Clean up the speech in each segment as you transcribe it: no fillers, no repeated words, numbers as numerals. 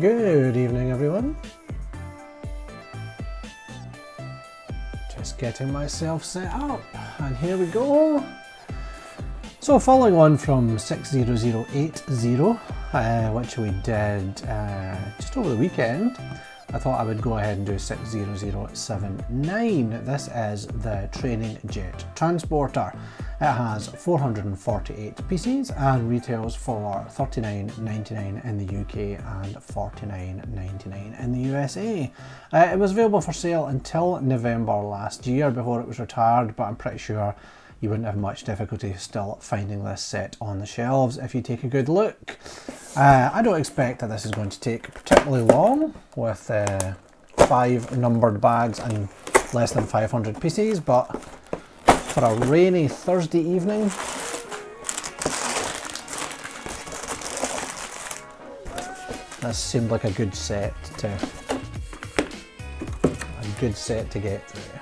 Good evening, everyone. Just getting myself set up, and here we go. So following on from 60080, which we did just over the weekend, I thought I would go ahead and do 60079. This is the Training Jet Transporter. It has 448 pieces and retails for $39.99 in the UK and $49.99 in the USA. It was available for sale until November last year before it was retired, but I'm pretty sure you wouldn't have much difficulty still finding this set on the shelves if you take a good look. I don't expect that this is going to take particularly long with 5 numbered bags and less than 500 pieces, but for a rainy Thursday evening, this seemed like a good set to get through.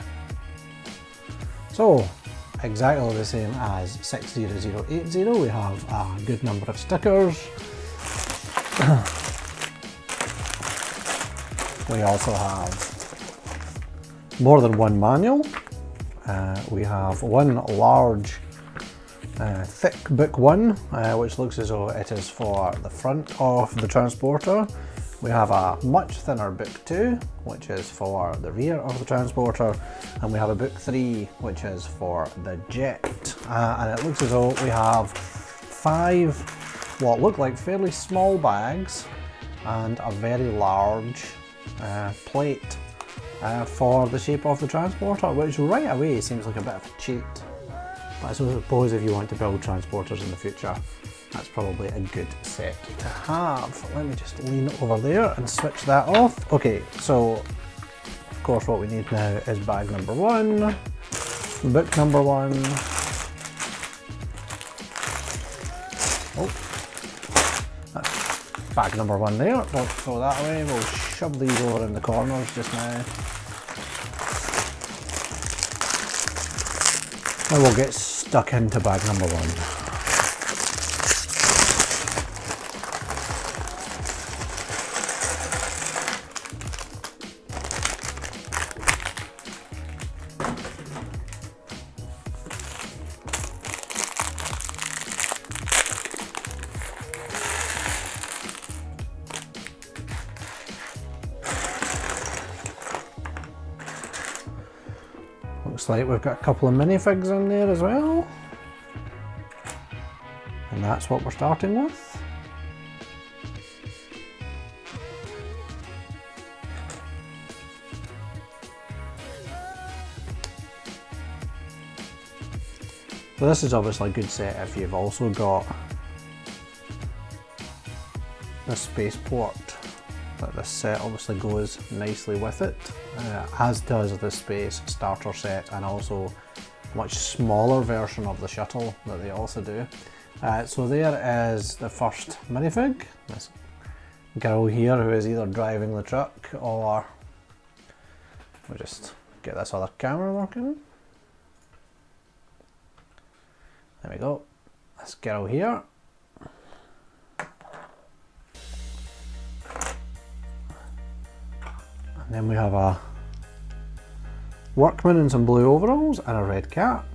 So exactly the same as 60080, we have a good number of stickers. We also have more than one manual. We have one large thick book 1, which looks as though it is for the front of the transporter. We have a much thinner book 2, which is for the rear of the transporter, and we have a book 3, which is for the jet. And it looks as though we have 5 what look like fairly small bags and a very large plate for the shape of the transporter, which right away seems like a bit of a cheat. But I suppose if you want to build transporters in the future, that's probably a good set to have. Let me just lean over there and switch that off. Okay, so of course what we need now is bag number 1, book number 1. Oh, that's bag number 1 there. Don't throw that away. We'll shove these over in the corners just now. And we'll get stuck into bag number 1. Looks like we've got a couple of minifigs in there as well. And that's what we're starting with. So this is obviously a good set if you've also got the spaceport. But this set obviously goes nicely with it, as does the space starter set and also a much smaller version of the shuttle that they also do. So there is the first minifig, this girl here who is either driving the truck or we'll just get this other camera working. There we go, this girl here. And then we have a workman in some blue overalls and a red cap.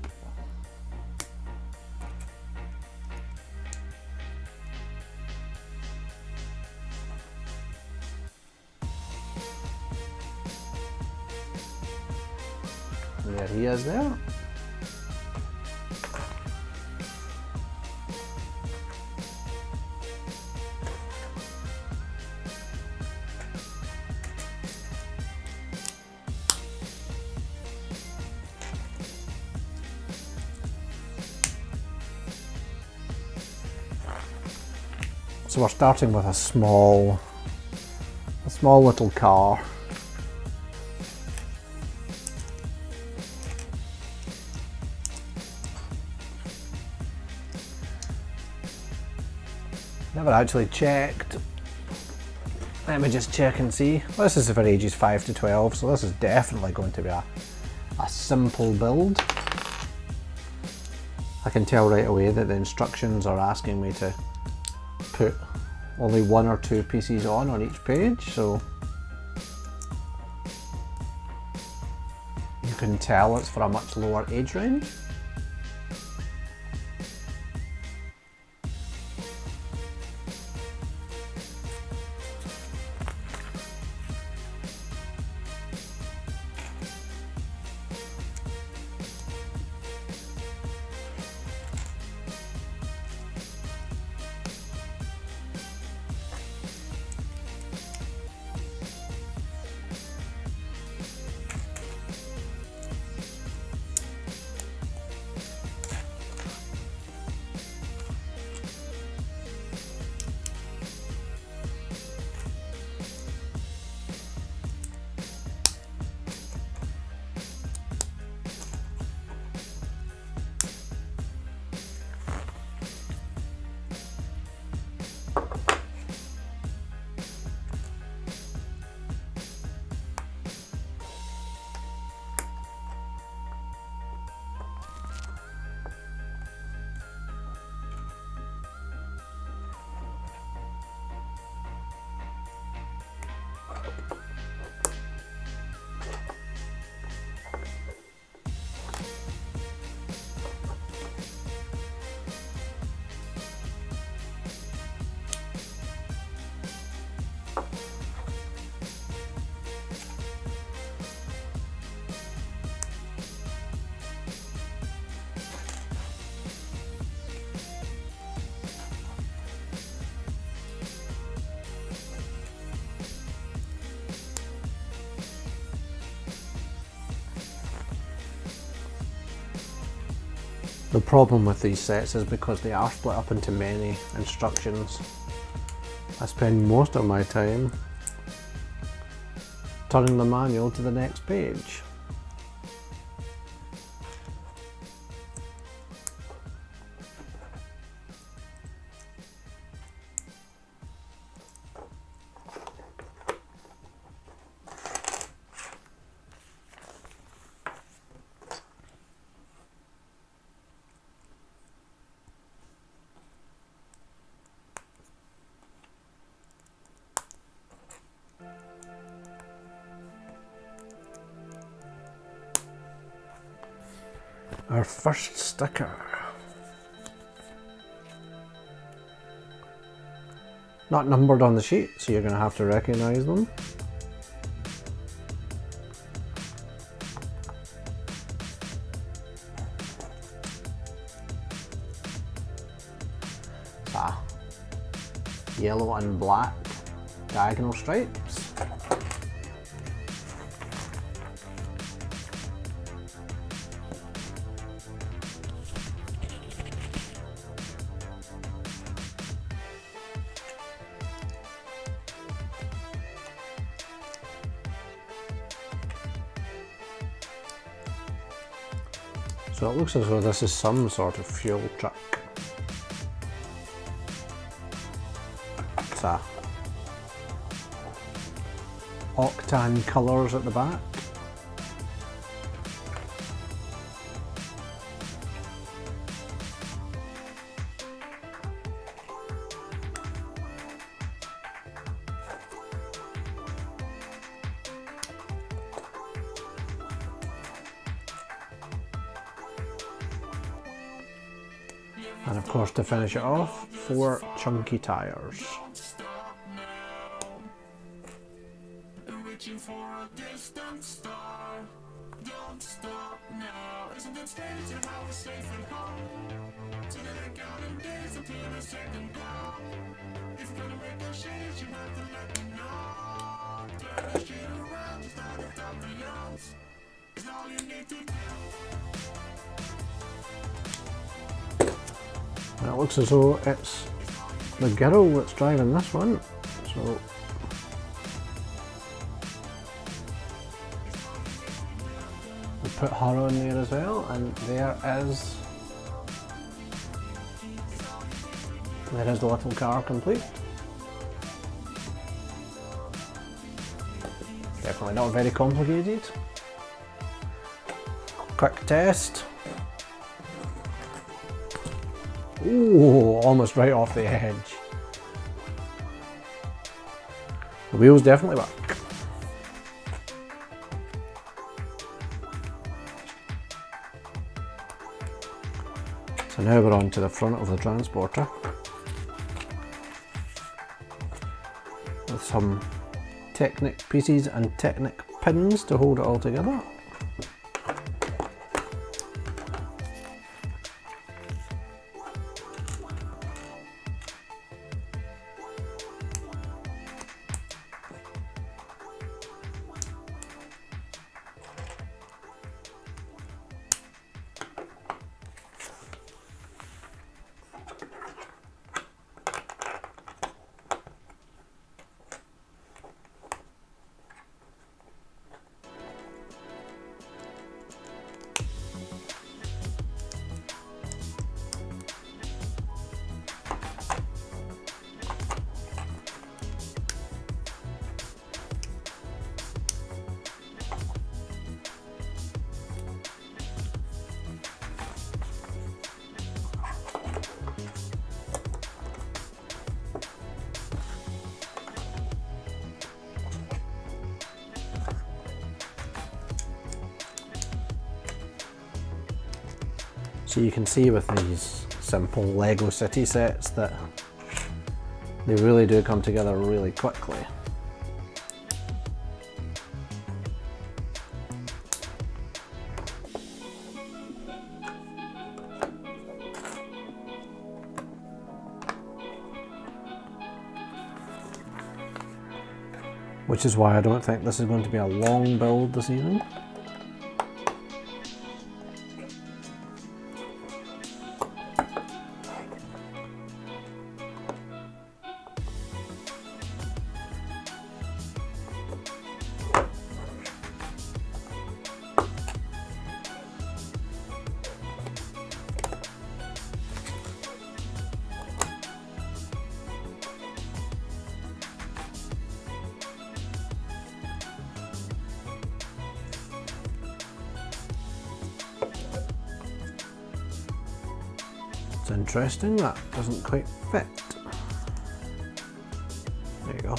And there he is there. So we're starting with a small little car. Never actually checked. Let me just check and see. Well, this is for ages 5 to 12, so this is definitely going to be a simple build. I can tell right away that the instructions are asking me to put only 1 or 2 pieces on each page, so you can tell it's for a much lower age range. The problem with these sets is because they are split up into many instructions. I spend most of my time turning the manual to the next page. Our first sticker. Not numbered on the sheet, so you're going to have to recognise them. Yellow and black diagonal stripes. So it looks as though this is some sort of fuel truck. It's a octane colours at the back. And of course, to finish it off, 4 chunky tyres. And it looks as though it's the girl that's driving this one, so we put her on there as well, and there is the little car complete. Definitely not very complicated. Quick test. Ooh, almost right off the edge. The wheels definitely work. So now we're on to the front of the transporter with some Technic pieces and Technic pins to hold it all together. So you can see with these simple Lego city sets that they really do come together really quickly. Which is why I don't think this is going to be a long build this evening. It's interesting, that doesn't quite fit. There you go.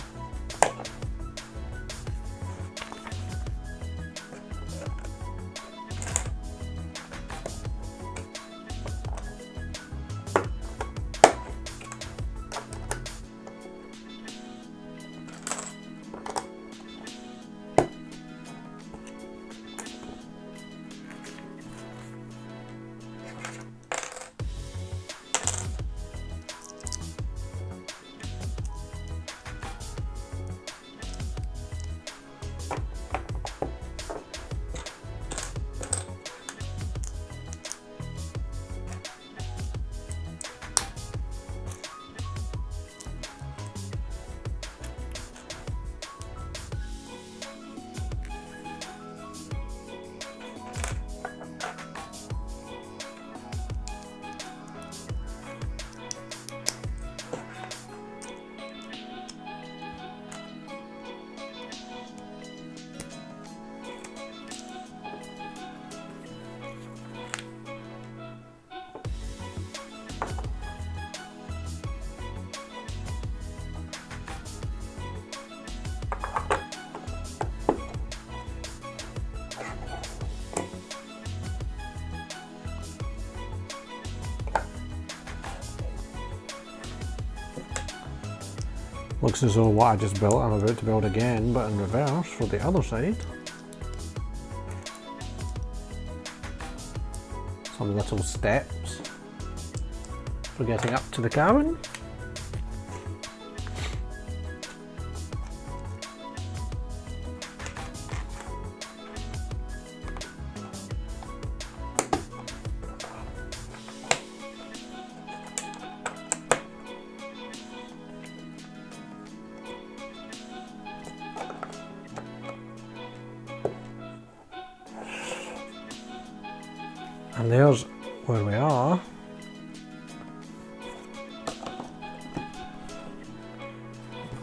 Looks as though what I just built I'm about to build again, but in reverse for the other side. Some little steps for getting up to the cabin. And there's where we are.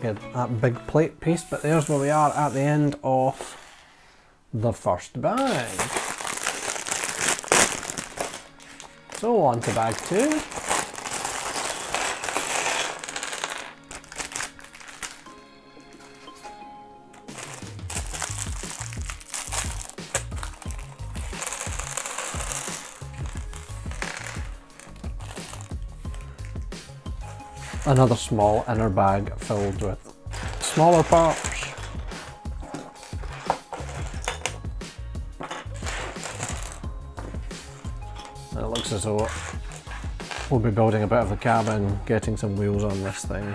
Get that big plate piece, but there's where we are at the end of the first bag. So on to bag two. Another small inner bag filled with smaller parts. And it looks as though we'll be building a bit of a cabin, getting some wheels on this thing.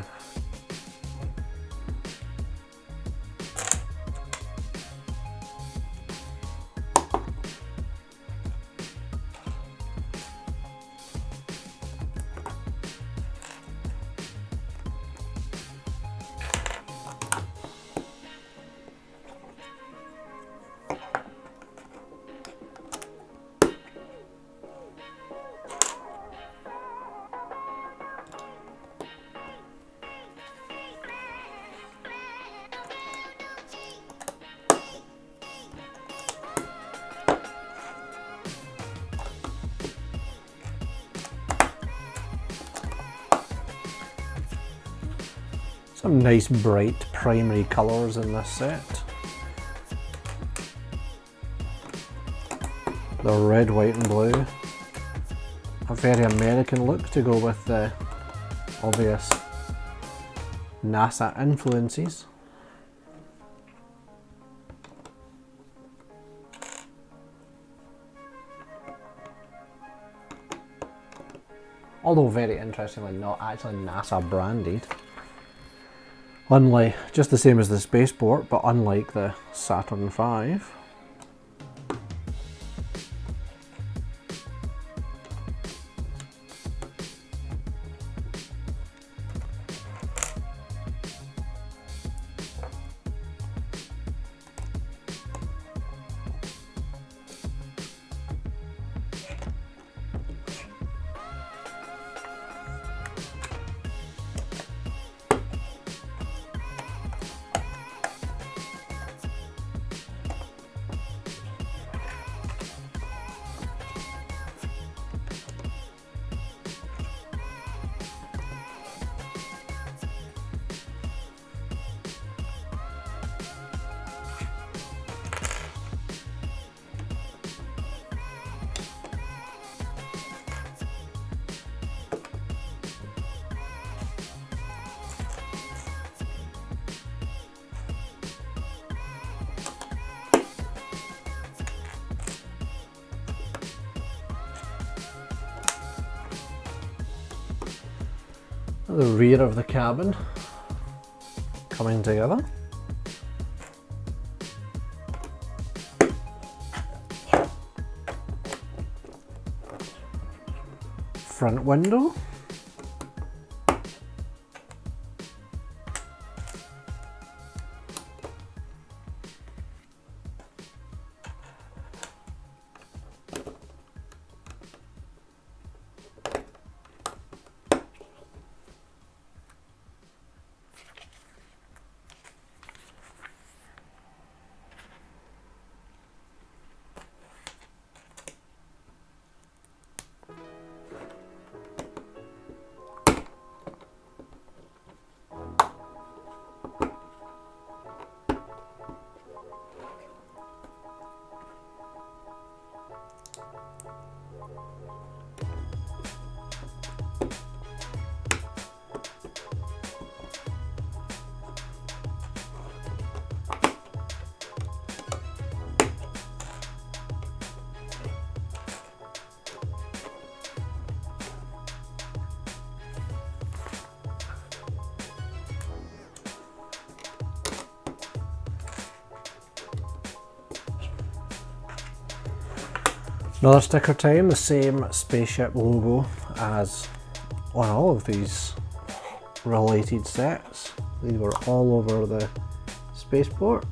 Some nice bright primary colours in this set. The red, white and blue. A very American look to go with the obvious NASA influences. Although very interestingly not actually NASA branded. Unlike, just the same as the spaceport, but unlike the Saturn V. The rear of the cabin coming together. Front window. Another sticker time, the same spaceship logo as on all of these related sets. These were all over the spaceport.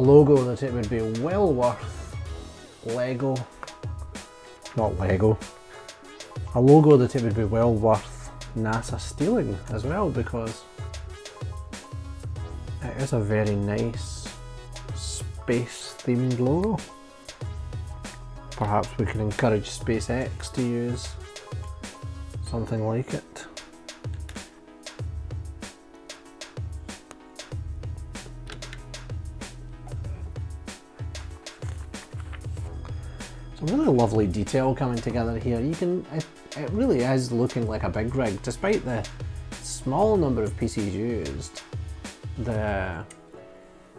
logo that it would be well worth Lego, not Lego, a logo that it would be well worth NASA stealing as well, because it is a very nice space themed logo. Perhaps we can encourage SpaceX to use something like it. Some really lovely detail coming together here. It really is looking like a big rig, despite the small number of pieces used. The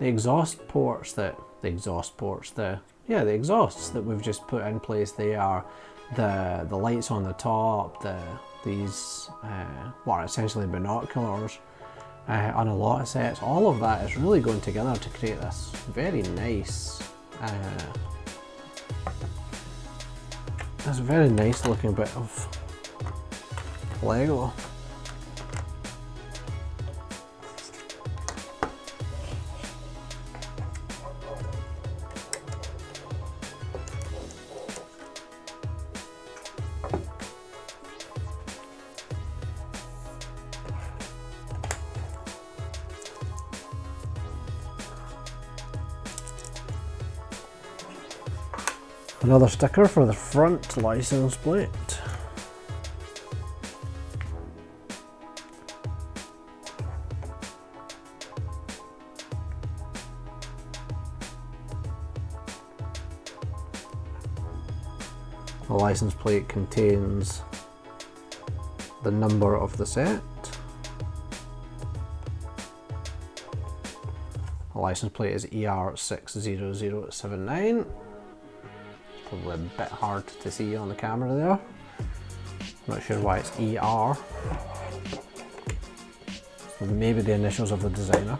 exhaust ports the exhausts that we've just put in place there, the lights on the top, these what are essentially binoculars on a lot of sets, all of that is really going together to create this very nice looking bit of Lego. Another sticker for the front license plate. The license plate contains the number of the set. The license plate is ER60079. Probably a bit hard to see on the camera there. Not sure why it's ER. Maybe the initials of the designer.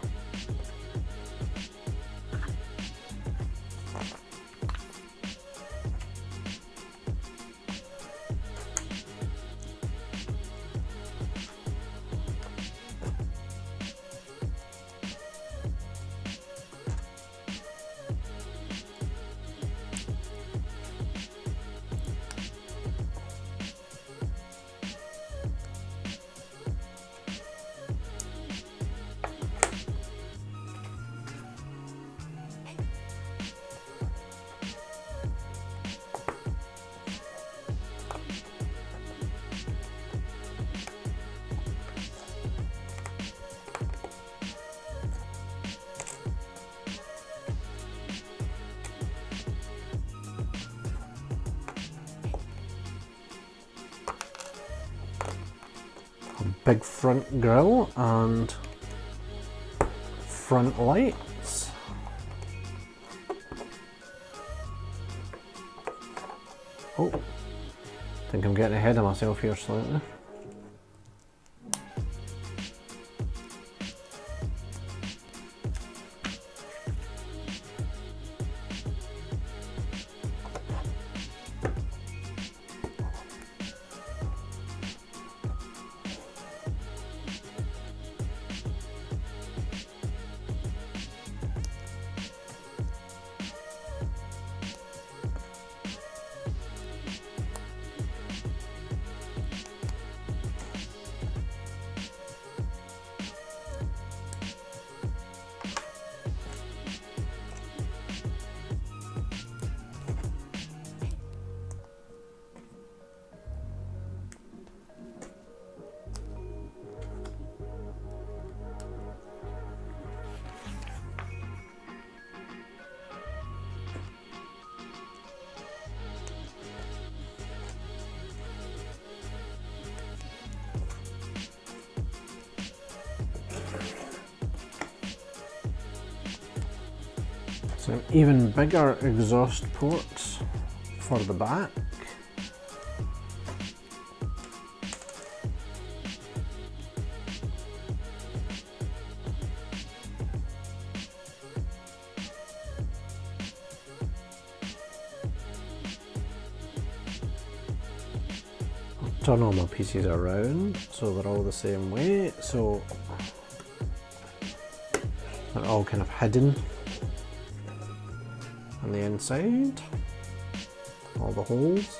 Big front grille and front lights. Oh, I think I'm getting ahead of myself here slightly. Some even bigger exhaust ports for the back. I'll turn all my pieces around so they're all the same way, so they're all kind of hidden on the inside, all the holes.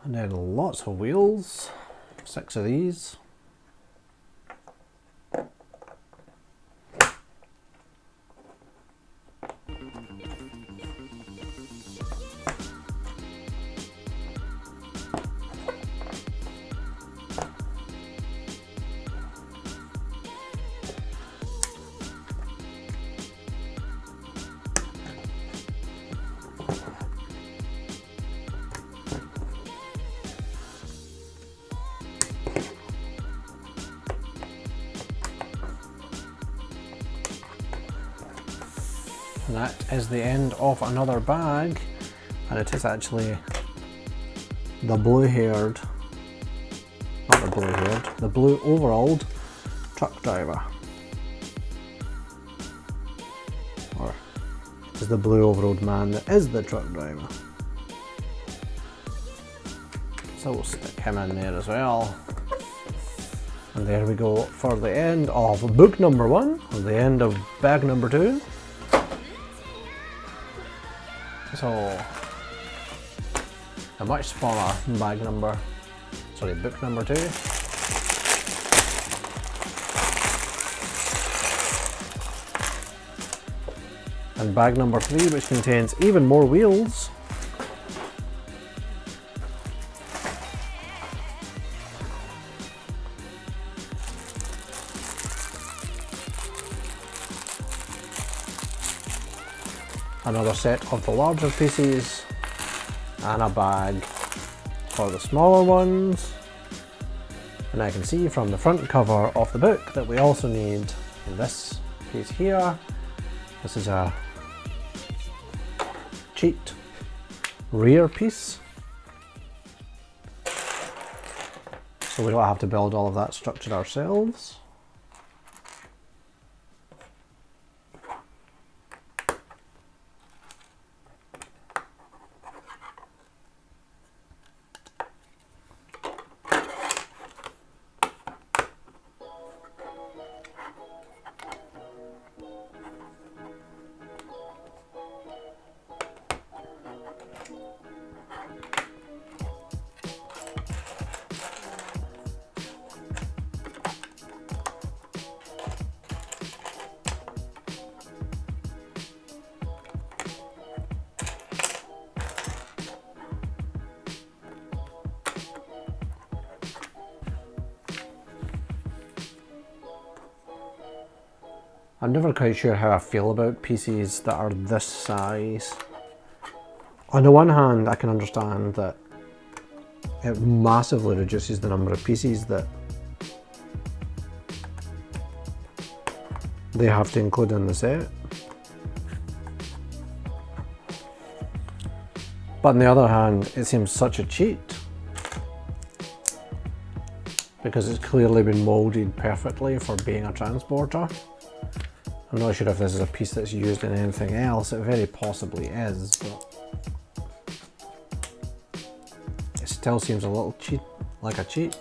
And then lots of wheels, 6 of these. And that is the end of another bag, and it is actually the blue-haired, not the blue-haired, the blue overalled truck driver. Or it is the blue overalled man that is the truck driver. So we'll stick him in there as well. And there we go for the end of book number 1, or the end of bag number 2. So, a much smaller book number 2. And bag number 3, which contains even more wheels. Another set of the larger pieces, and a bag for the smaller ones. And I can see from the front cover of the book that we also need this piece here. This is a cheat rear piece, so we don't have to build all of that structure ourselves. I'm never quite sure how I feel about pieces that are this size. On the one hand, I can understand that it massively reduces the number of pieces that they have to include in the set. But on the other hand, it seems such a cheat, because it's clearly been moulded perfectly for being a transporter. I'm not sure if this is a piece that's used in anything else. It very possibly is, but it still seems a little cheat, like a cheat.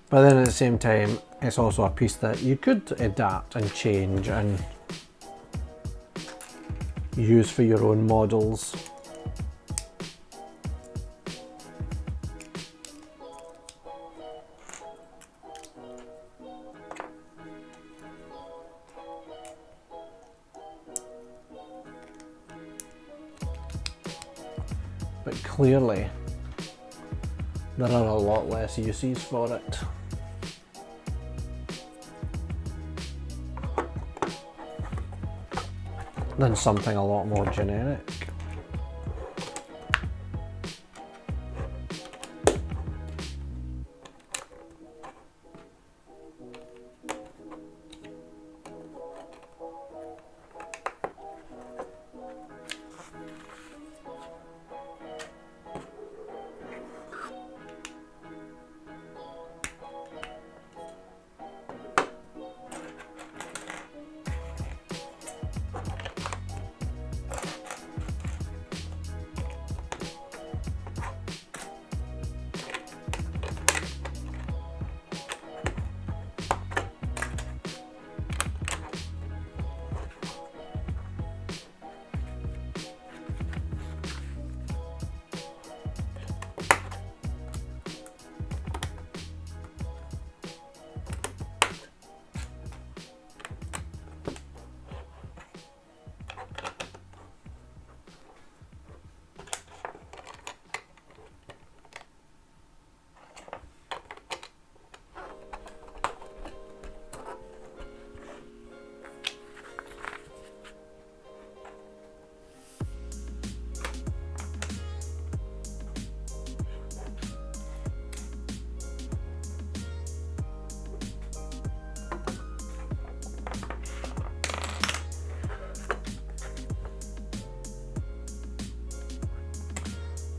But then at the same time, it's also a piece that you could adapt and change and use for your own models. But clearly, there are a lot less uses for it. Than something a lot more generic.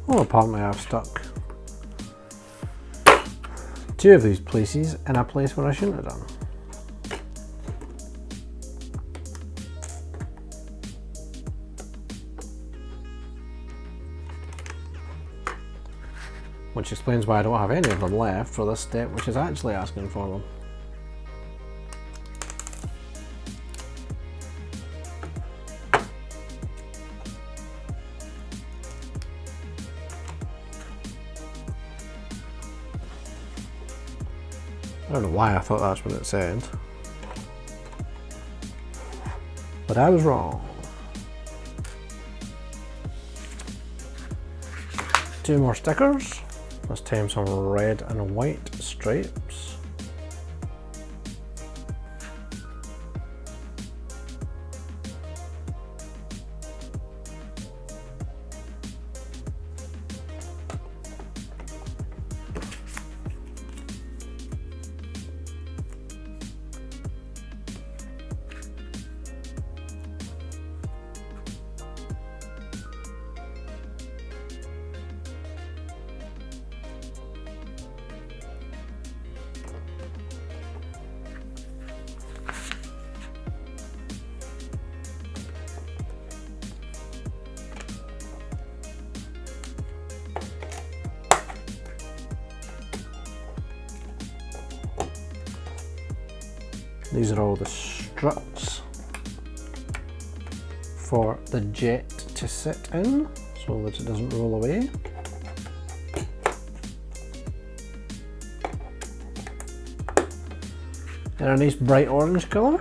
Well, apparently I've stuck 2 of these places in a place where I shouldn't have done. Which explains why I don't have any of them left for this step, which is actually asking for them. I don't know why I thought that's what it said, but I was wrong. 2 more stickers. This time some red and white stripes. These are all the struts for the jet to sit in so that it doesn't roll away. They're a nice bright orange colour.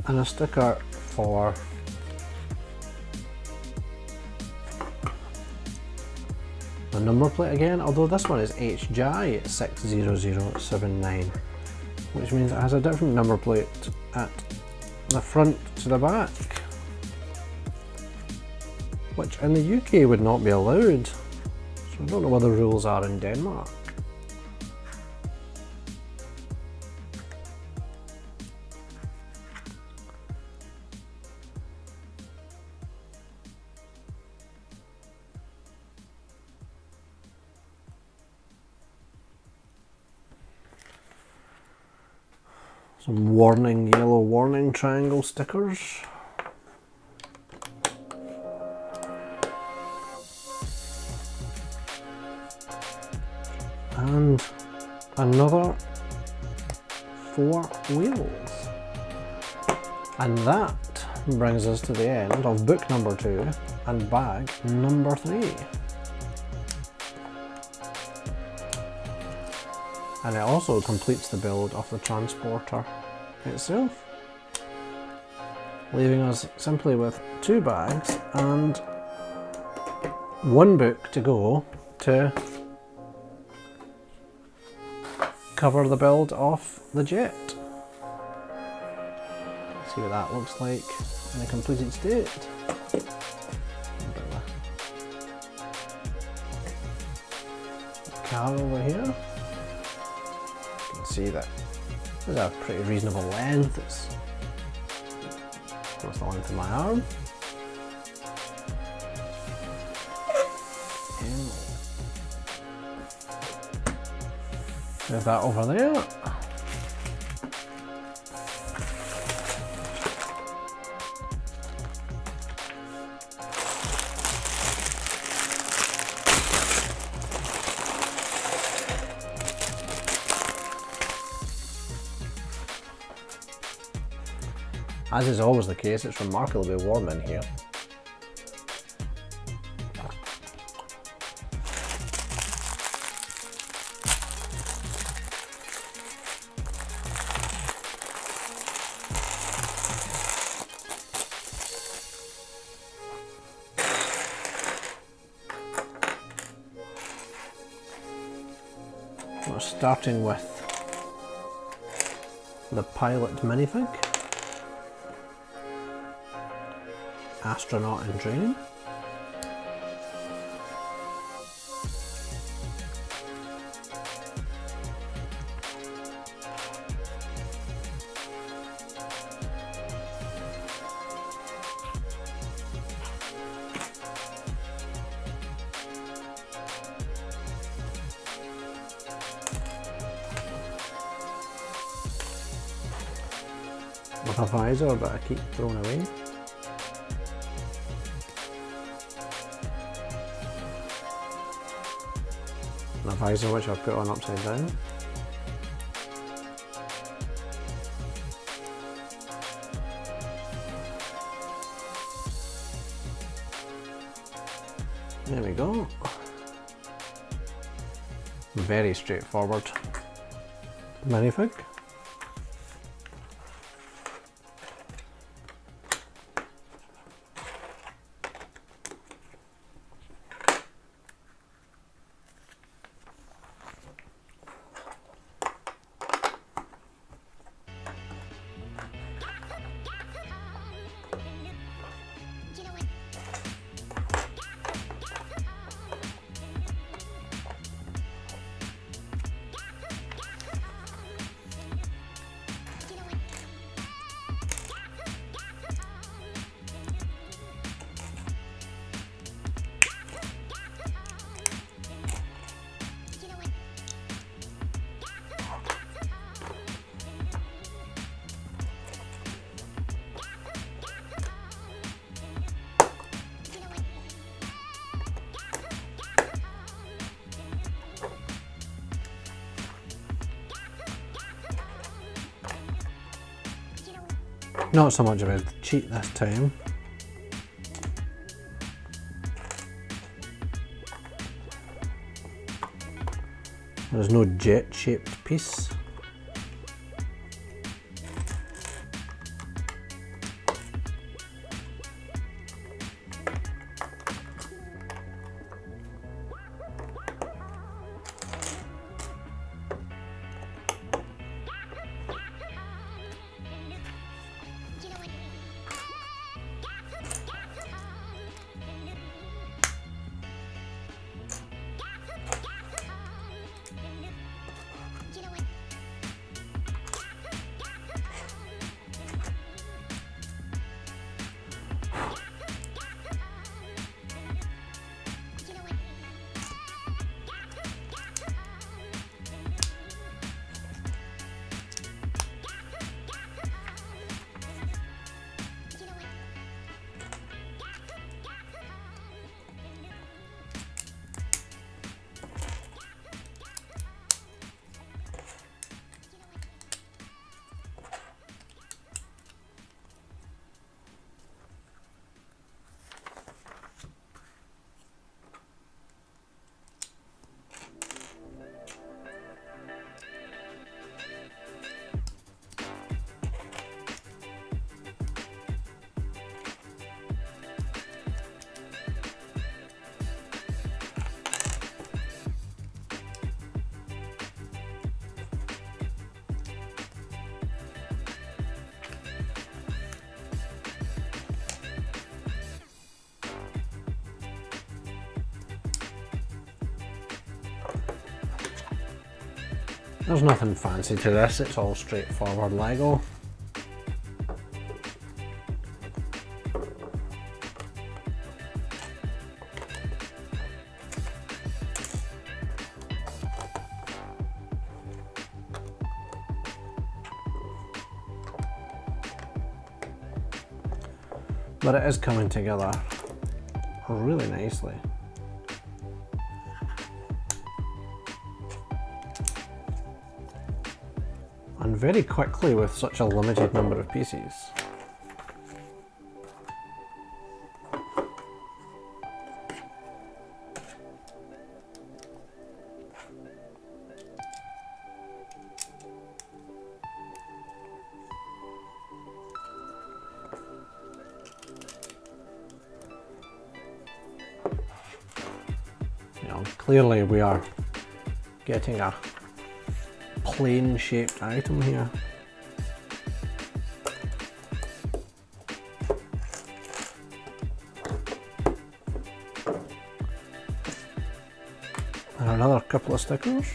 And a sticker for the number plate again, although this one is HJ 60079, which means it has a different number plate at the front to the back, which in the UK would not be allowed. So I don't know what the rules are in Denmark. Some warning, yellow warning triangle stickers. And another 4 wheels. And that brings us to the end of book number 2 and bag number 3. And it also completes the build of the transporter itself, leaving us simply with 2 bags and 1 book to go to cover the build of the jet. Let's see what that looks like in a completed state. Car over here. See that there's a pretty reasonable length. It's almost the length of my arm. There's that over there. As is always the case, it's remarkably warm in here. starting with the Pilot minifig, Astronaut in Training, with a visor that I keep throwing away. And a visor which I've put on upside down. There we go. Very straightforward minifig. Not so much of a cheat this time. There's no jet-shaped piece. There's nothing fancy to this, it's all straightforward Lego. But it is coming together really nicely. And very quickly with such a limited number of pieces. You know, clearly we are getting a plane shaped item here. And another couple of stickers.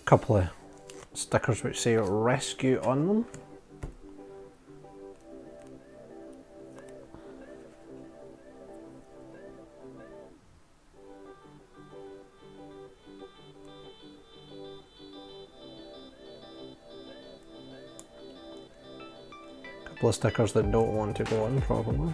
Couple of stickers which say rescue on them. Couple of stickers that don't want to go on probably.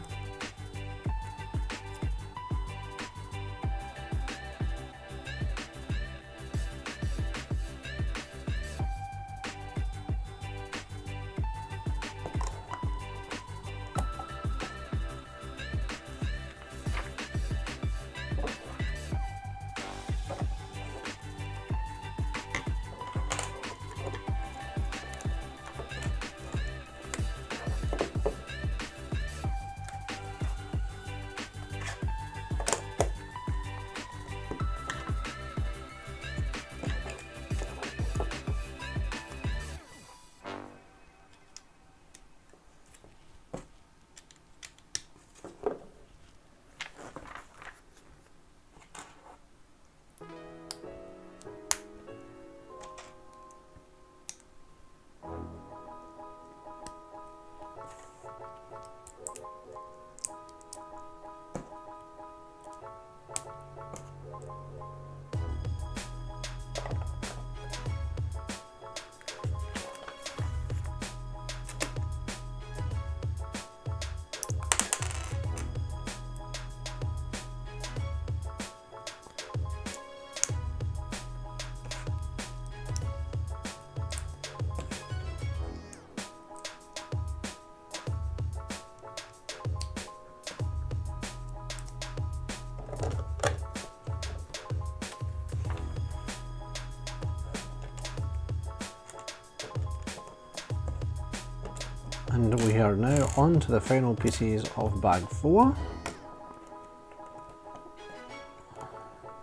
And we are now on to the final pieces of bag 4.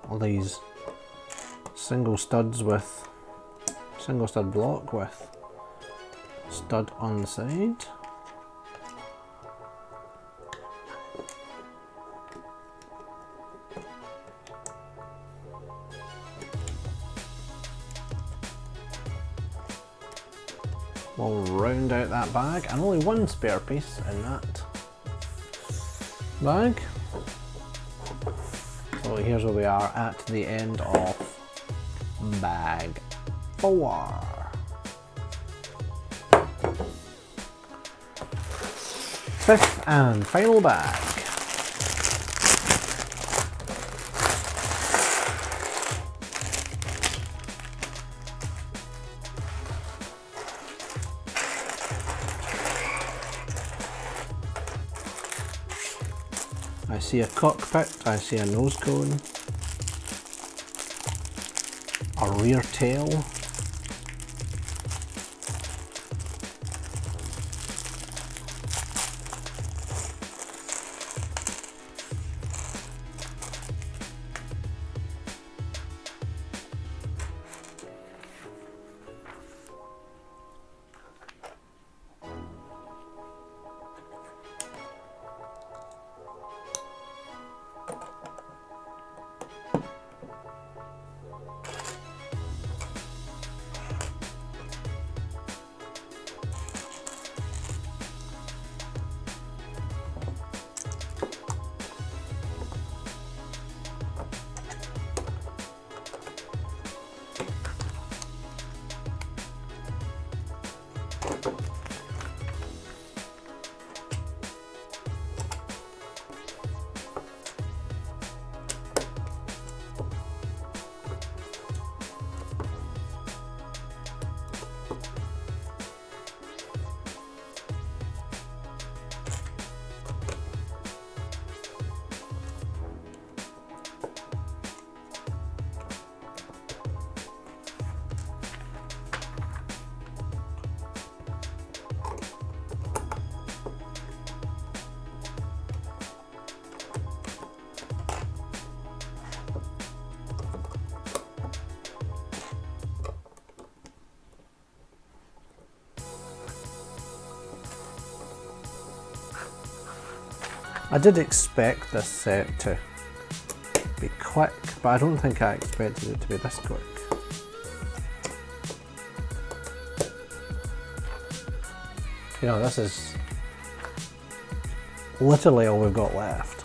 All these single stud block with stud on the side. We'll round out that bag, and only one spare piece in that bag. So here's where we are at the end of bag 4. Fifth and final bag. I see a cockpit, I see a nose cone, a rear tail, I did expect this set to be quick, but I don't think I expected it to be this quick. You know, this is literally all we've got left.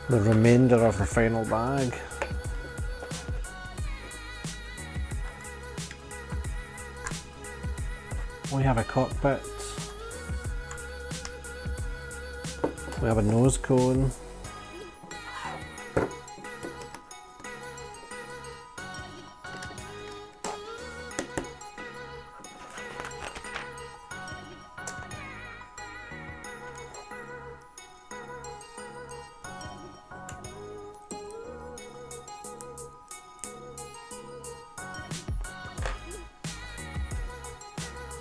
The remainder of the final bag. We have a cockpit. We have a nose cone.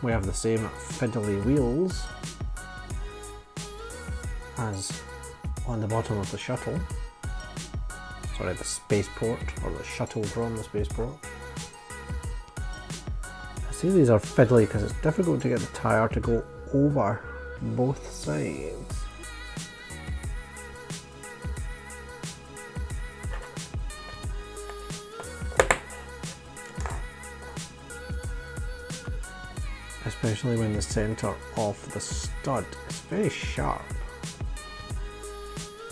We have the same fiddly wheels as on the bottom of the shuttle. Sorry, the spaceport, or the shuttle from the spaceport. I see these are fiddly because it's difficult to get the tyre to go over both sides. Especially when the centre of the stud is very sharp.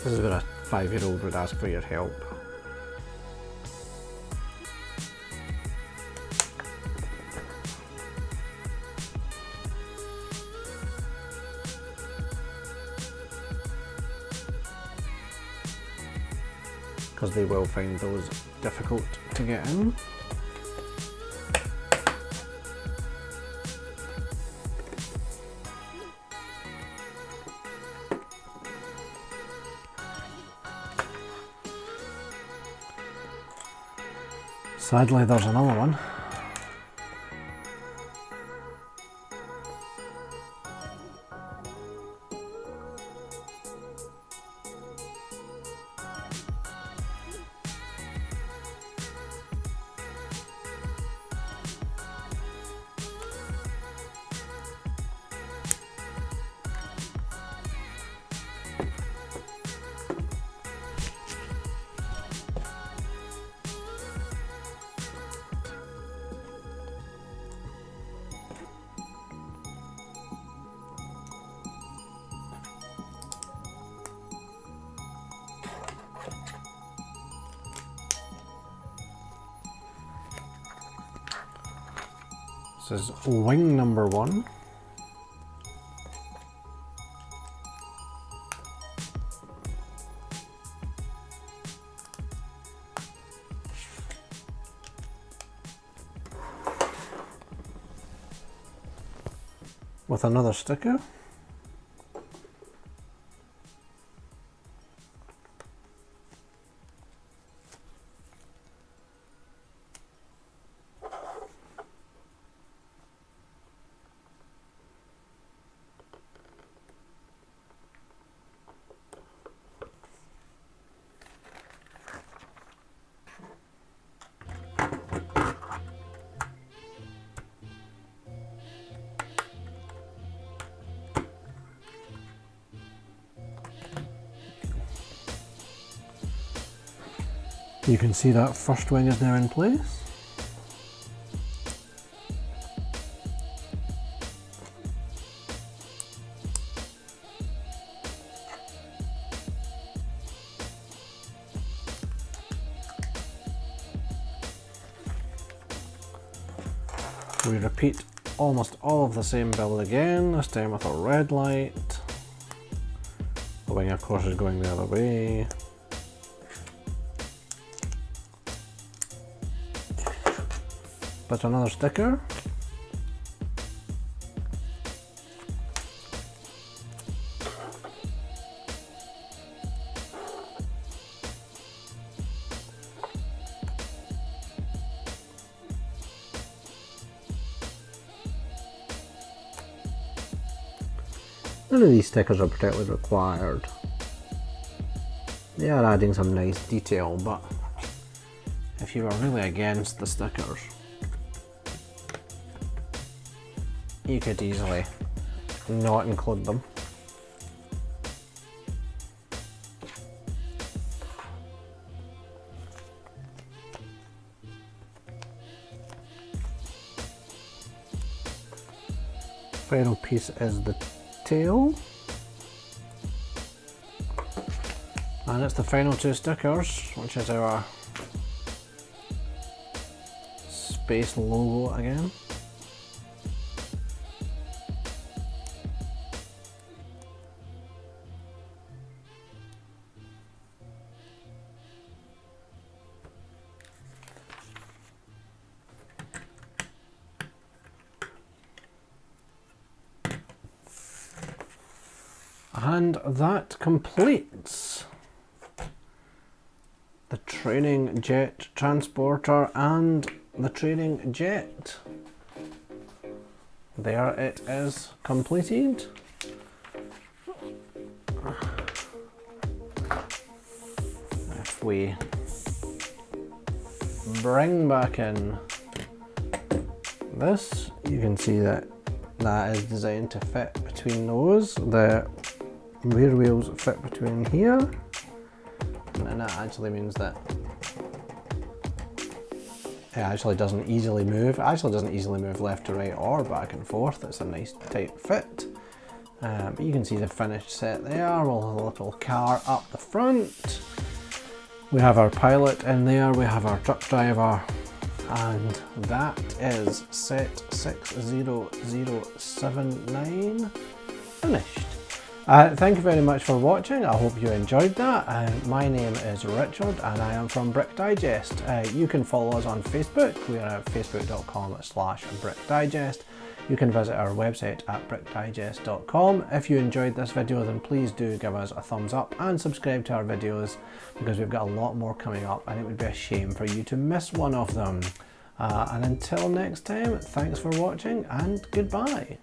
This is where a 5-year-old would ask for your help. Because they will find those difficult to get in. Sadly, there's another one. This is wing number 1. With another sticker. You can see that first wing is now in place. We repeat almost all of the same build again, this time with a red light. The wing of course is going the other way. Put another sticker. None of these stickers are particularly required. They are adding some nice detail, but if you were really against the stickers, you could easily not include them. Final piece is the tail, and it's the final two stickers, which is our space logo again. And that completes the training jet transporter and the training jet. There it is completed. If we bring back in this, you can see that that is designed to fit between those. The rear wheels fit between here, and that actually means that it actually doesn't easily move. It actually doesn't easily move left to right or back and forth. It's a nice tight fit. But you can see the finished set there with a little car up the front. We have our pilot in there, we have our truck driver, and that is set 60079 finished. Thank you very much for watching. I hope you enjoyed that. My name is Richard and I am from Brick Digest. You can follow us on Facebook. We are at facebook.com/brickdigest. You can visit our website at brickdigest.com. If you enjoyed this video, then please do give us a thumbs up and subscribe to our videos, because we've got a lot more coming up and it would be a shame for you to miss one of them. And until next time, thanks for watching and goodbye.